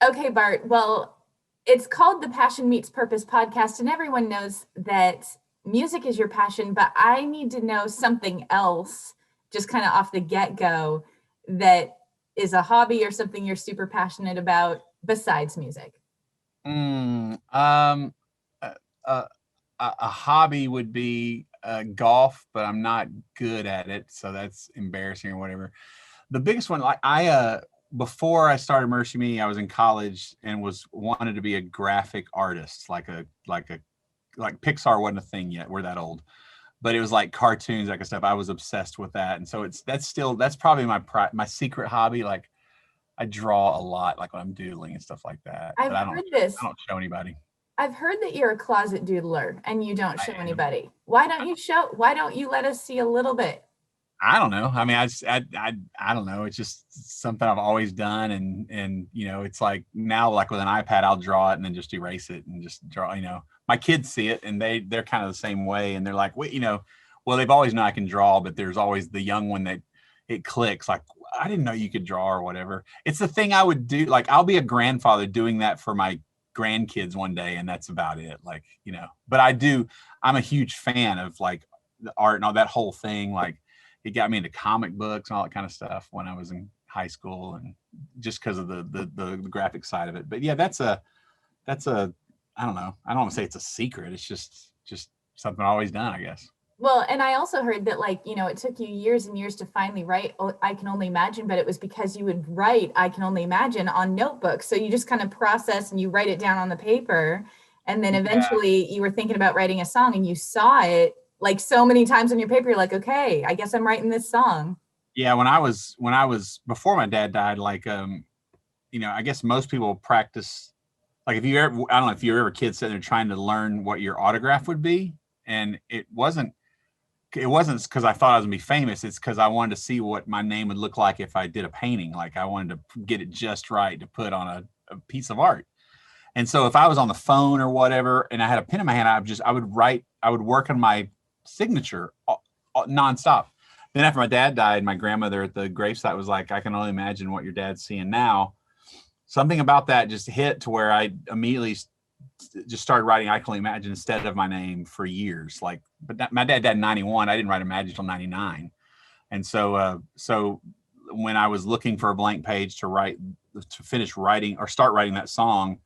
Okay, Bart. Well, it's called the Passion Meets Purpose podcast, and everyone knows that music is your passion, but I need to know something else, just kind of off the get go, that is a hobby or something you're super passionate about besides music. Mm, uh, uh, a hobby would be golf, but I'm not good at it, so that's embarrassing or whatever. The biggest one, like before I started Mercy Me, I was in college and was wanted to be a graphic artist, like Pixar wasn't a thing yet. We're that old, but it was like cartoons, that kind of stuff. I was obsessed with that, and so that's probably my secret hobby. Like I draw a lot, like when I'm doodling and stuff like that, I've but I heard don't I this. don't show anybody. I've heard that you're a closet doodler and you don't I show am. anybody. Why don't you let us see a little bit? I don't know. I mean, I don't know. It's just something I've always done, and it's like now, like with an iPad, I'll draw it and then just erase it and just draw. My kids see it and they're kind of the same way, and they're like, wait, well, they've always known I can draw, but there's always the young one that it clicks. Like, I didn't know you could draw or whatever. It's the thing I would do. Like, I'll be a grandfather doing that for my grandkids one day, and that's about it. Like, but I'm a huge fan of like the art and all that whole thing. Like it got me into comic books and all that kind of stuff when I was in high school, and just because of the graphic side of it. But yeah, that's a I don't know. I don't want to say it's a secret. It's just something I've always done, I guess. Well, and I also heard that, like, it took you years and years to finally write I Can Only Imagine, but it was because you would write I Can Only Imagine on notebooks. So you just kind of process and you write it down on the paper. And then Yeah. eventually you were thinking about writing a song and you saw it like so many times on your paper. You're like, okay, I guess I'm writing this song. Yeah, when I was before my dad died, like I guess most people practice, like if you ever I don't know if you were ever kids sitting there trying to learn what your autograph would be, and it wasn't because I thought I was gonna be famous. It's because I wanted to see what my name would look like if I did a painting. Like I wanted to get it just right to put on a piece of art. And so if I was on the phone or whatever, and I had a pen in my hand, I would work on my signature nonstop. Then after my dad died, my grandmother at the gravesite was like, "I can only imagine what your dad's seeing now." Something about that just hit to where I immediately just started writing "I Can Only Imagine" instead of my name for years. Like, but my dad died in '91. I didn't write "Imagine" until '99, and so when I was looking for a blank page to finish writing or start writing that song,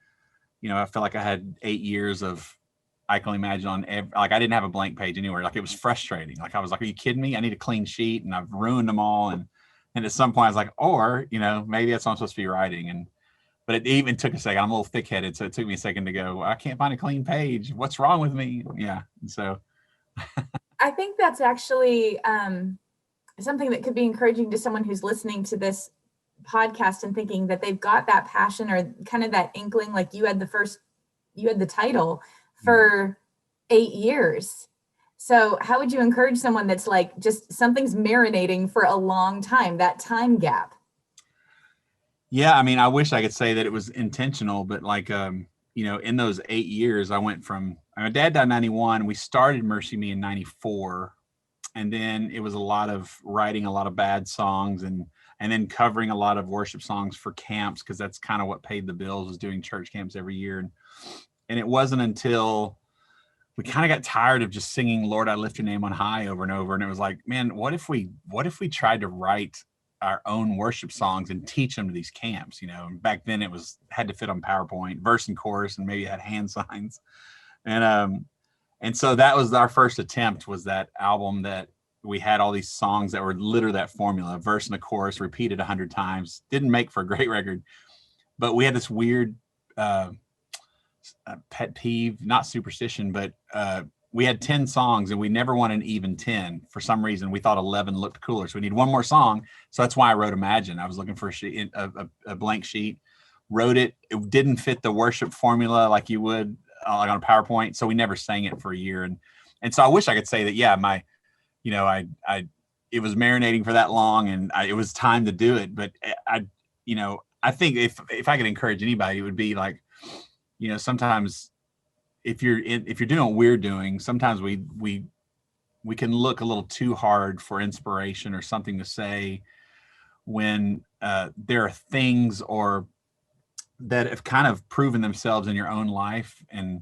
I felt like I had 8 years of "I Can Only Imagine" like I didn't have a blank page anywhere. Like it was frustrating. Like I was like, "Are you kidding me? I need a clean sheet, and I've ruined them all." And at some point, I was like, "Or maybe that's what I'm supposed to be writing." But it even took a second. I'm a little thick headed, so it took me a second to go. I can't find a clean page. What's wrong with me? Yeah. And so I think that's actually something that could be encouraging to someone who's listening to this podcast and thinking that they've got that passion or kind of that inkling, like you had the title for 8 years. So how would you encourage someone that's like just something's marinating for a long time, that time gap? yeah, I mean, I wish I could say that it was intentional, but like in those 8 years, I went from my dad died in '91. We started Mercy Me in '94, and then it was a lot of writing a lot of bad songs and then covering a lot of worship songs for camps, because that's kind of what paid the bills, was doing church camps every year. And it wasn't until we kind of got tired of just singing "Lord, I lift your name on high" over and over, and it was like, man, what if we tried to write our own worship songs and teach them to these camps? And back then it was had to fit on PowerPoint, verse and chorus, and maybe it had hand signs. And so that was our first attempt, was that album that we had all these songs that were literally that formula, a verse and a chorus repeated 100 times. Didn't make for a great record, but we had this weird uh, pet peeve, not superstition, but we had 10 songs and we never wanted an even 10. For some reason, we thought 11 looked cooler. So we need one more song. So that's why I wrote Imagine. I was looking for a blank sheet, wrote it. It didn't fit the worship formula like you would like on a PowerPoint. So we never sang it for a year. And so I wish I could say that, yeah, it was marinating for that long, and it was time to do it. But I think if I could encourage anybody, it would be like, sometimes if you're doing what we're doing, sometimes we can look a little too hard for inspiration or something to say when there are things or that have kind of proven themselves in your own life. And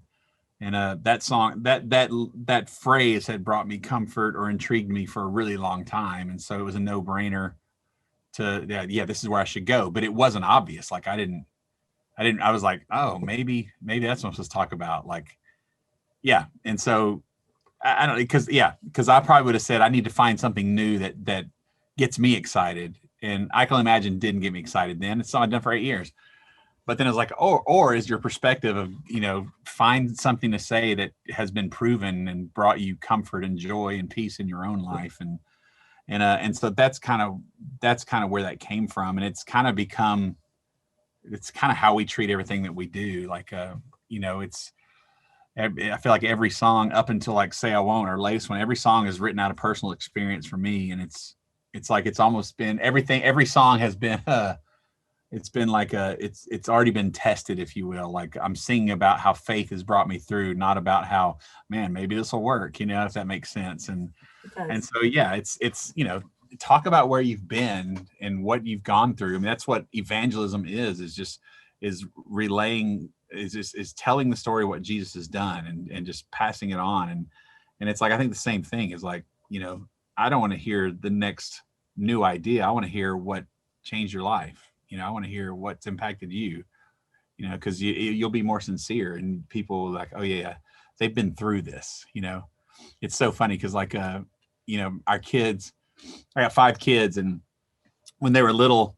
that song, that phrase had brought me comfort or intrigued me for a really long time. And so it was a no brainer to, yeah, this is where I should go. But it wasn't obvious. Like I was like, oh, maybe that's what I'm supposed to talk about. Like, yeah. And so I don't, because I probably would have said I need to find something new that gets me excited. And I can imagine didn't get me excited then. It's something I've done for 8 years. But then it's like, or is your perspective of, find something to say that has been proven and brought you comfort and joy and peace in your own life. And so that's kind of where that came from. And it's kind of how we treat everything that we do. Like, I feel like every song up until like Say I Won't, our latest one, every song is written out of personal experience for me. And it's like, it's almost been everything. Every song has been, it's been like it's already been tested, if you will. Like I'm singing about how faith has brought me through, not about how, man, maybe this will work, if that makes sense. And so, yeah, it's, talk about where you've been and what you've gone through. I mean, that's what evangelism is relaying, is telling the story of what Jesus has done and just passing it on. And it's like, I think the same thing is like, I don't want to hear the next new idea. I want to hear what changed your life. I want to hear what's impacted you, because you'll be more sincere, and people like, oh yeah, they've been through this. It's so funny because like, our kids, I got 5 kids, and when they were little,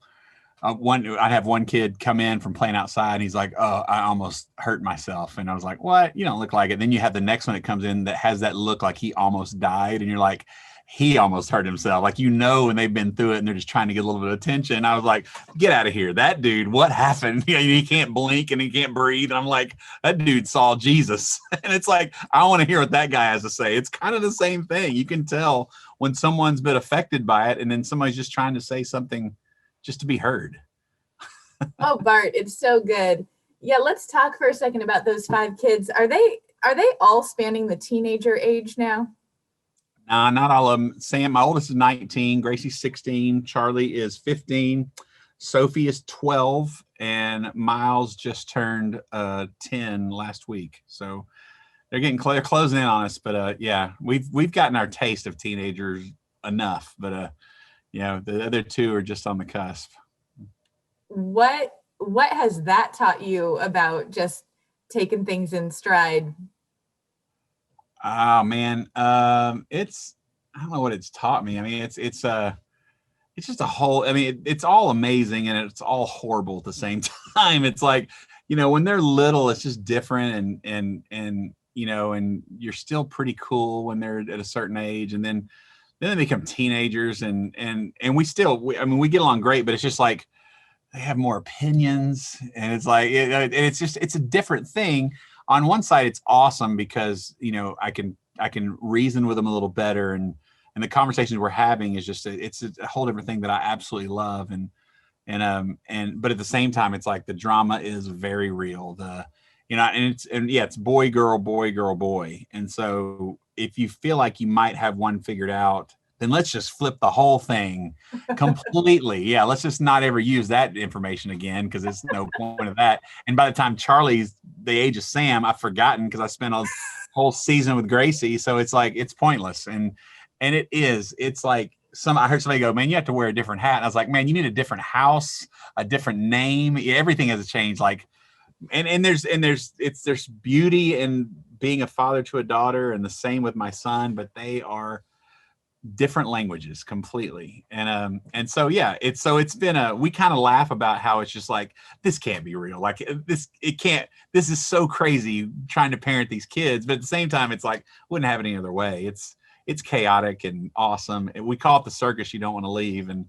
I'd have one kid come in from playing outside, and he's like, oh, I almost hurt myself. And I was like, what? You don't look like it. Then you have the next one that comes in that has that look like he almost died. And you're like, he almost hurt himself. Like, when they've been through it and they're just trying to get a little bit of attention. I was like, get out of here. That dude, what happened? He can't blink and he can't breathe. And I'm like, that dude saw Jesus. And it's like, I want to hear what that guy has to say. It's kind of the same thing. You can tell when someone's been affected by it, and then somebody's just trying to say something just to be heard. Oh, Bart, it's so good. Yeah, let's talk for a second about those 5 kids. Are they all spanning the teenager age now? Nah, not all of them. Sam, my oldest is 19, Gracie's 16, Charlie is 15, Sophie is 12, and Miles just turned 10 last week. So they're they're closing in on us. But yeah, we've gotten our taste of teenagers enough. But the other 2 are just on the cusp. What has that taught you about just taking things in stride? Oh man, I don't know what it's taught me. I mean, it's just a whole. I mean, it's all amazing and it's all horrible at the same time. It's like, when they're little, it's just different, and and you're still pretty cool when they're at a certain age, and then they become teenagers, and we get along great, but it's just like they have more opinions, and it's like it's a different thing. On one side, it's awesome because I can reason with them a little better, and the conversations we're having is just it's a whole different thing that I absolutely love, and but at the same time, it's like the drama is very real. It's boy girl boy girl boy, and so if you feel like you might have one figured out, then let's just flip the whole thing completely. Yeah, let's just not ever use that information again, because there's no point of that. And by the time Charlie's the age of Sam, I've forgotten because I spent a whole season with Gracie. So it's like, it's pointless. And it's like I heard somebody go, man, you have to wear a different hat. And I was like, man, you need a different house, a different name. Everything has changed. Like, and there's beauty in being a father to a daughter, and the same with my son, but they are different languages completely. And so yeah, it's been we kind of laugh about how it's just like, this can't be real, like this is so crazy trying to parent these kids, but at the same time it's like, wouldn't have it any other way. It's chaotic and awesome, and we call it the circus you don't want to leave. And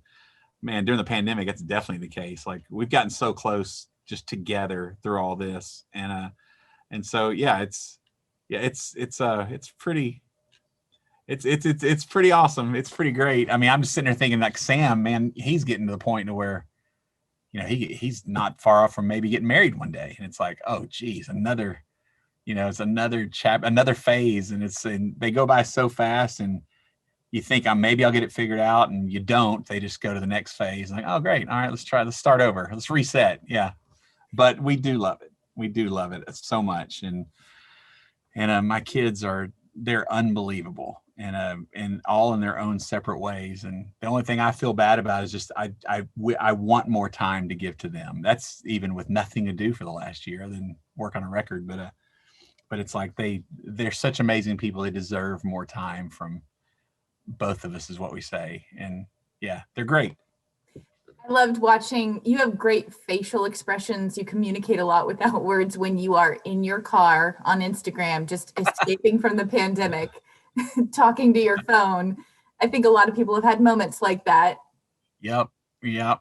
man, during the pandemic, that's definitely the case. Like, we've gotten so close just together through all this, and so yeah, it's pretty awesome. It's pretty great. I mean, I'm just sitting there thinking, like, Sam, man, he's getting to the point to where, he's not far off from maybe getting married one day. And it's like, oh geez, it's another phase. And they go by so fast, and you think, maybe I'll get it figured out, and you don't. They just go to the next phase. Like, oh great. All right, let's start over. Let's reset. Yeah. but we do love it. We do love it so much. And my kids they're unbelievable and all in their own separate ways. And the only thing I feel bad about is just I want more time to give to them. That's even with nothing to do for the last year other than work on a record. But it's like they're such amazing people. They deserve more time from both of us, is what we say. And yeah, they're great. I loved watching. You have great facial expressions. You communicate a lot without words when you are in your car on Instagram, just escaping from the pandemic, talking to your phone. I think a lot of people have had moments like that. Yep. Yeah.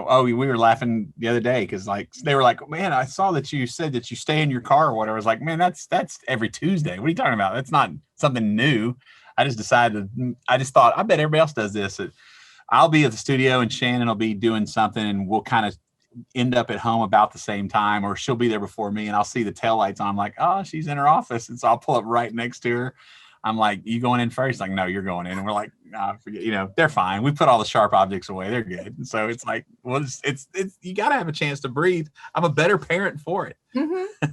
Oh, we were laughing the other day because like they were like, man, I saw that you said that you stay in your car or whatever. I was like, man, that's every Tuesday. What are you talking about? That's not something new. I just thought, I bet everybody else does this. I'll be at the studio and Shannon will be doing something and we'll kind of end up at home about the same time, or she'll be there before me and I'll see the taillights on. I'm like, oh, she's in her office. And so I'll pull up right next to her. I'm like, you going in first? Like, no, you're going in. And we're like, nah, forget, they're fine. We put all the sharp objects away. They're good. And so it's like, well, it's you got to have a chance to breathe. I'm a better parent for it. Mm-hmm.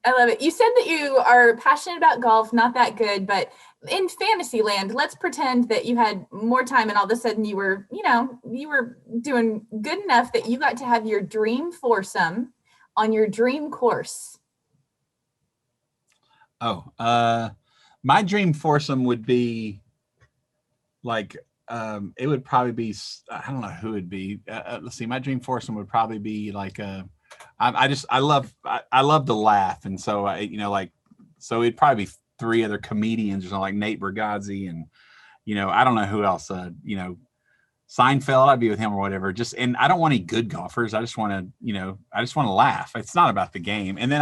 I love it. You said that you are passionate about golf, not that good, but in fantasy land, let's pretend that you had more time and all of a sudden you were doing good enough that you got to have your dream foursome on your dream course. Oh, my dream foursome would be like, it would probably be, I don't know who it'd be. Let's see. My dream foursome would probably be like, I love to laugh. And so so it'd probably be three other comedians or something like Nate Bargatze and, I don't know who else, Seinfeld, I'd be with him or whatever. And I don't want any good golfers. I just want to laugh. It's not about the game. And then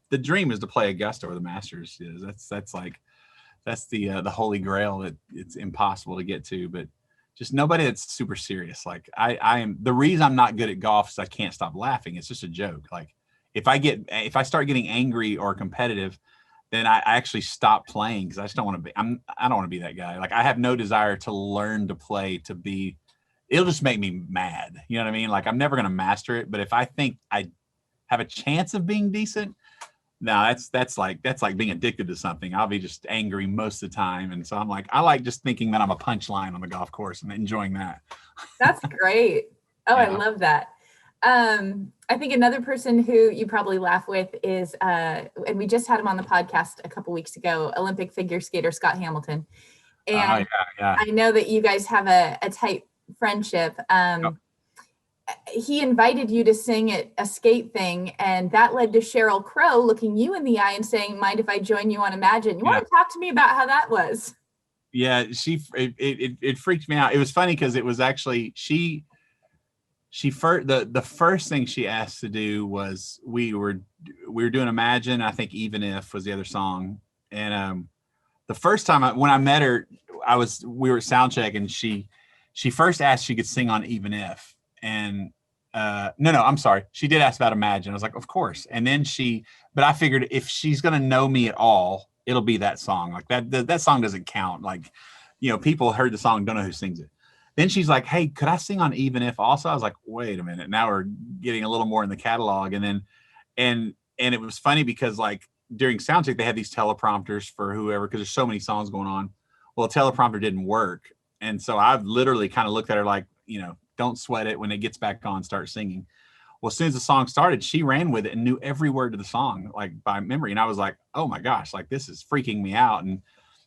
the dream is to play Augusta or the Masters. That's the holy grail that it's impossible to get to, but just nobody that's super serious. Like I am, the reason I'm not good at golf is I can't stop laughing. It's just a joke. Like if I start getting angry or competitive, then I actually stop playing because I just don't want to be, I don't want to be that guy. Like I have no desire to learn to play it'll just make me mad. You know what I mean? Like I'm never going to master it, but if I think I have a chance of being decent, no, that's like being addicted to something. I'll be just angry most of the time. And so I'm like, I like just thinking that I'm a punchline on the golf course and enjoying that. That's great. Oh, yeah. I love that. I think another person who you probably laugh with is, and we just had him on the podcast a couple weeks ago, Olympic figure skater Scott Hamilton. And yeah. I know that you guys have a tight friendship. Yep. He invited you to sing at a skate thing, and that led to Sheryl Crow looking you in the eye and saying, mind if I join you on Imagine? You want to talk to me about how that was? Yeah, it freaked me out. It was funny because it was actually the first thing she asked to do was we were doing Imagine. I think Even If was the other song. And the first time when I met her, we were at sound check and she first asked if she could sing on Even If. And no, I'm sorry. She did ask about Imagine. I was like, of course. And then but I figured if she's going to know me at all, it'll be that song. Like that song doesn't count. Like, people heard the song, don't know who sings it. Then she's like, hey, could I sing on Even If also? I was like, wait a minute. Now we're getting a little more in the catalog. And then, and it was funny because like during soundcheck, they had these teleprompters for whoever, because there's so many songs going on. Well, the teleprompter didn't work. And so I've literally kind of looked at her like, don't sweat it. When it gets back on, start singing. Well, as soon as the song started, she ran with it and knew every word of the song, like by memory. And I was like, oh my gosh, like this is freaking me out. And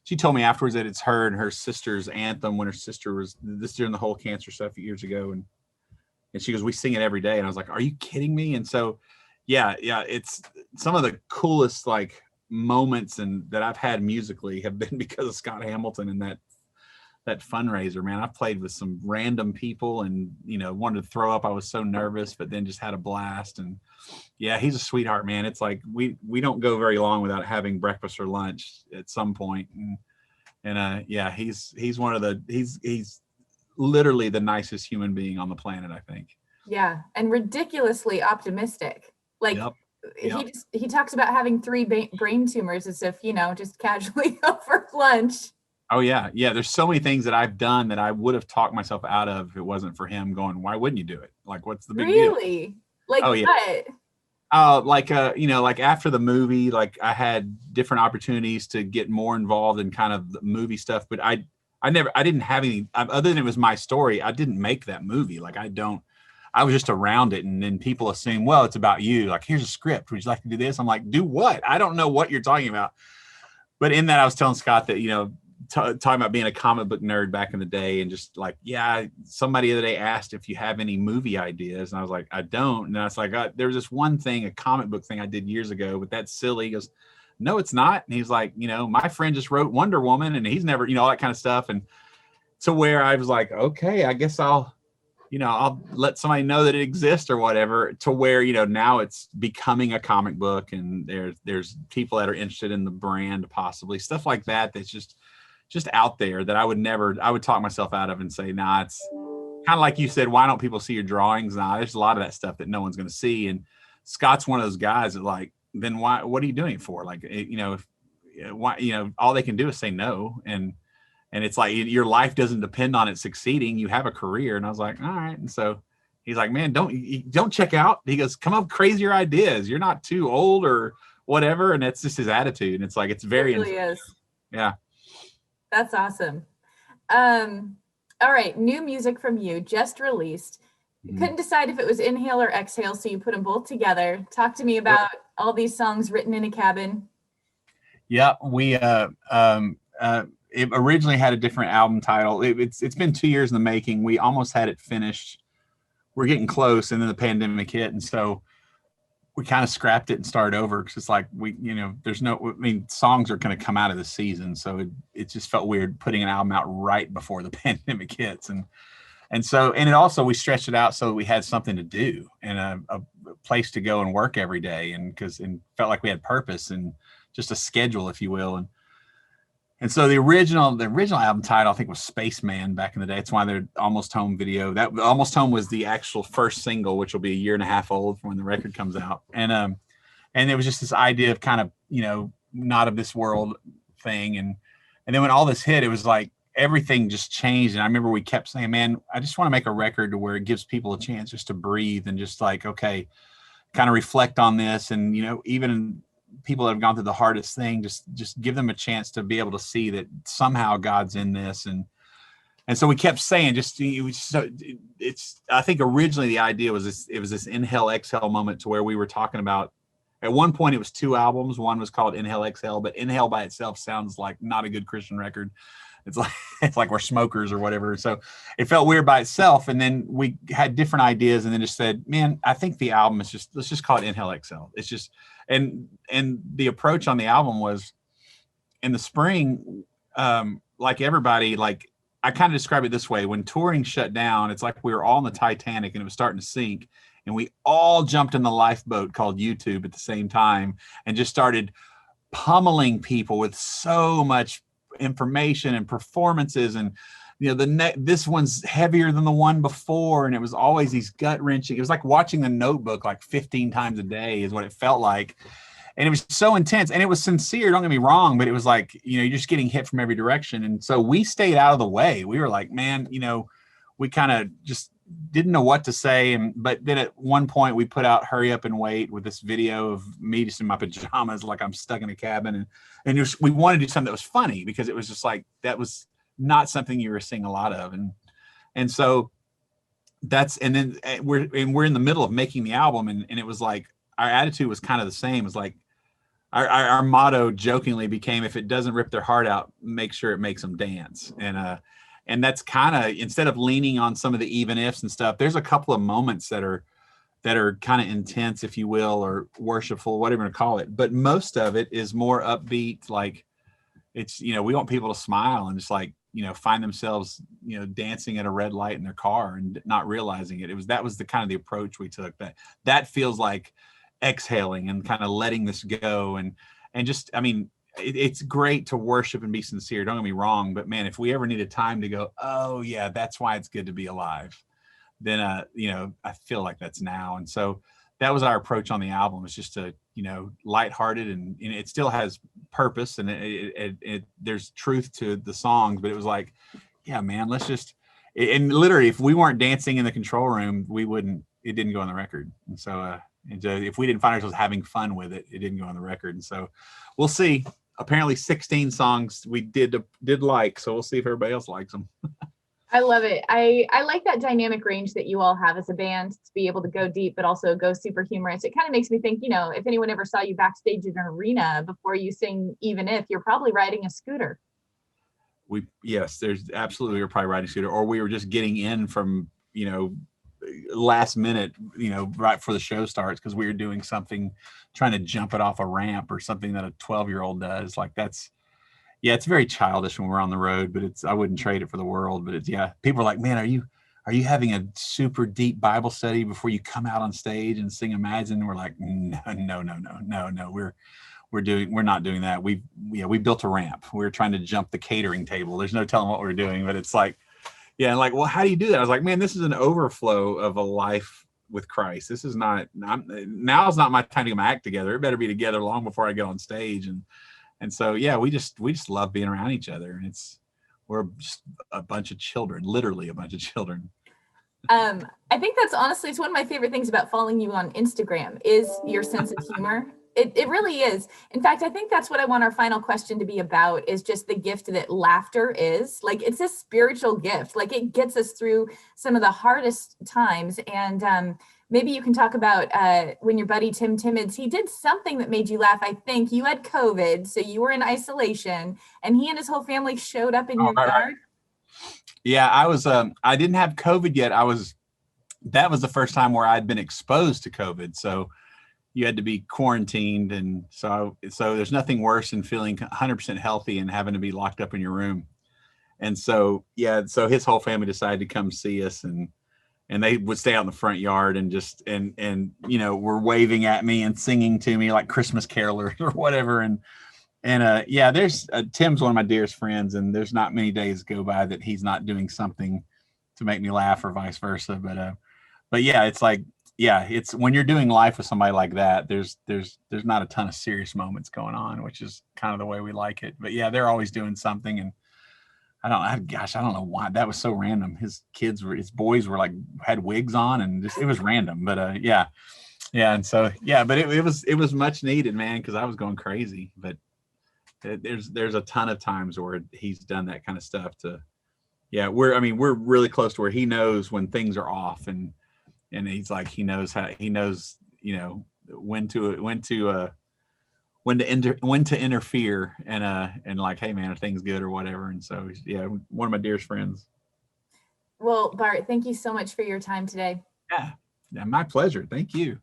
she told me afterwards that it's her and her sister's anthem when her sister was this during the whole cancer stuff years ago. And she goes, we sing it every day. And I was like, are you kidding me? And so, yeah, it's some of the coolest like moments that I've had musically have been because of Scott Hamilton and that fundraiser, man. I've played with some random people and, wanted to throw up. I was so nervous, but then just had a blast. And yeah, he's a sweetheart, man. It's like, we don't go very long without having breakfast or lunch at some point. And yeah, he's literally the nicest human being on the planet, I think. Yeah. And ridiculously optimistic. Like yep. He talks about having 3 brain tumors as if, just casually over lunch. Oh yeah. Yeah. There's so many things that I've done that I would have talked myself out of if it wasn't for him going, why wouldn't you do it? Like, what's the big deal? Really? Like oh, yeah. what? Like after the movie, like I had different opportunities to get more involved in kind of the movie stuff, but I didn't have any, other than it was my story. I didn't make that movie. Like I was just around it. And then people assume, well, it's about you. Like, here's a script. Would you like to do this? I'm like, do what? I don't know what you're talking about. But in that, I was telling Scott that, talking about being a comic book nerd back in the day, and just like, yeah, somebody the other day asked if you have any movie ideas, and I was like, I don't. And I was like, there was this one thing, a comic book thing I did years ago, but that's silly. He goes, no, it's not. And he's like, my friend just wrote Wonder Woman, and he's never, all that kind of stuff. And to where I was like, okay, I guess I'll let somebody know that it exists or whatever, to where, now it's becoming a comic book, and there's people that are interested in the brand, possibly stuff like that. That's just out there that I would talk myself out of and say, nah, it's kind of like you said, why don't people see your drawings? Nah, there's a lot of that stuff that no one's going to see. And Scott's one of those guys that, like, then what are you doing it for? Like, why, all they can do is say no. And it's like, your life doesn't depend on it succeeding. You have a career. And I was like, all right. And so he's like, man, don't check out. He goes, come up with crazier ideas. You're not too old or whatever. And that's just his attitude. And it's like, it's very, it really is. Yeah. That's awesome. All right. New music from you, just released. You couldn't decide if it was Inhale or Exhale, so you put them both together. Talk to me about all these songs written in a cabin. Yeah, we it originally had a different album title. It's been 2 years in the making. We almost had it finished. We're getting close, and then the pandemic hit, and so we kind of scrapped it and started over, because it's like, songs are going to come out of the season, so it just felt weird putting an album out right before the pandemic hits, and it also, we stretched it out so we had something to do and a place to go and work every day, and felt like we had purpose and just a schedule, if you will. And so the original album title, I think, was Spaceman back in the day. It's why they're Almost Home video. That Almost Home was the actual first single, which will be a year and a half old from when the record comes out. And it was just this idea of kind of, not of this world thing. And then when all this hit, it was like everything just changed. And I remember we kept saying, man, I just want to make a record to where it gives people a chance just to breathe and just like, okay, kind of reflect on this. And, even people that have gone through the hardest thing, just give them a chance to be able to see that somehow God's in this. And so we kept saying, I think originally the idea was it was this Inhale Exhale moment, to where we were talking about, at one point it was 2 albums. One was called Inhale Exhale, but Inhale by itself sounds like not a good Christian record. It's like we're smokers or whatever. So it felt weird by itself. And then we had different ideas, and then just said, man, I think the album is let's just call it Inhale Exhale. It's just, and the approach on the album was, in the spring, like everybody, like I kind of describe it this way: when touring shut down, it's like we were all in the Titanic and it was starting to sink, and we all jumped in the lifeboat called YouTube at the same time and just started pummeling people with so much information and performances. And this one's heavier than the one before, and it was always these gut-wrenching. It was like watching The Notebook like 15 times a day is what it felt like. And it was so intense, and it was sincere, don't get me wrong, but it was like, you're just getting hit from every direction. And so we stayed out of the way. We were like, man, we kind of just didn't know what to say. But then at one point we put out Hurry Up and Wait with this video of me just in my pajamas, like I'm stuck in a cabin. And we wanted to do something that was funny, because it was just like, that was not something you were seeing a lot of. And so and then we're in the middle of making the album. And it was like, our attitude was kind of the same. It's like our motto jokingly became, if it doesn't rip their heart out, make sure it makes them dance. And that's kind of, instead of leaning on some of the even ifs and stuff, there's a couple of moments that are kind of intense, if you will, or worshipful, whatever you want to call it. But most of it is more upbeat. Like, it's, we want people to smile and just like, find themselves, dancing at a red light in their car and not realizing it. That was the kind of the approach we took. That feels like exhaling and kind of letting this go. And just, I mean, it's great to worship and be sincere, don't get me wrong, but man, if we ever need a time to go, oh yeah, that's why it's good to be alive, then I feel like that's now. And so that was our approach on the album. It's just a lighthearted, and it still has purpose, and there's truth to the songs, but it was like, yeah, man, let's just, and literally, if we weren't dancing in the control room, it didn't go on the record. And so And if we didn't find ourselves having fun with it, it didn't go on the record. And so we'll see. Apparently 16 songs we did like, so we'll see if everybody else likes them. I love it. I like that dynamic range that you all have as a band, to be able to go deep, but also go super humorous. It kind of makes me think, if anyone ever saw you backstage in an arena before you sing, even if you're probably riding a scooter. Yes, there's absolutely, we're probably riding a scooter, or we were just getting in from, last minute, right before the show starts, because we were doing something, trying to jump it off a ramp or something that a 12-year-old does. Like it's very childish when we're on the road, but I wouldn't trade it for the world. But people are like, man, are you having a super deep Bible study before you come out on stage and sing Imagine? And we're like, no, we're not doing that. We built a ramp. We're trying to jump the catering table. There's no telling what we're doing, but it's like, well, how do you do that? I was like, man, this is an overflow of a life with Christ. This is not, now's not my time to get my act together. It better be together long before I get on stage. And so, we just love being around each other. And we're just a bunch of children, literally a bunch of children. I think that's honestly, it's one of my favorite things about following you on Instagram is your sense of humor. It really is. In fact, I think that's what I want our final question to be about, is just the gift that laughter is. Like, it's a spiritual gift. Like, it gets us through some of the hardest times. And maybe you can talk about when your buddy Tim Timmons, he did something that made you laugh. I think you had COVID, so you were in isolation, and he and his whole family showed up in your yard. Right. Yeah, I didn't have COVID yet. That was the first time where I'd been exposed to COVID. So you had to be quarantined. And so there's nothing worse than feeling 100% healthy and having to be locked up in your room. And so, so his whole family decided to come see us, and they would stay out in the front yard and just, were waving at me and singing to me like Christmas carolers or whatever. And there's Tim's one of my dearest friends, and there's not many days go by that he's not doing something to make me laugh, or vice versa. But it's like, it's when you're doing life with somebody like that, there's not a ton of serious moments going on, which is kind of the way we like it. But they're always doing something. And I don't know why that was so random. His boys were like, had wigs on, and it was random. But and so but it was much needed, man, because I was going crazy. But there's a ton of times where he's done that kind of stuff we're really close to where he knows when things are off, and he's like, he knows when to interfere, and like, hey man, are things good or whatever. And so one of my dearest friends. Well, Bart, thank you so much for your time today. Yeah, my pleasure. Thank you.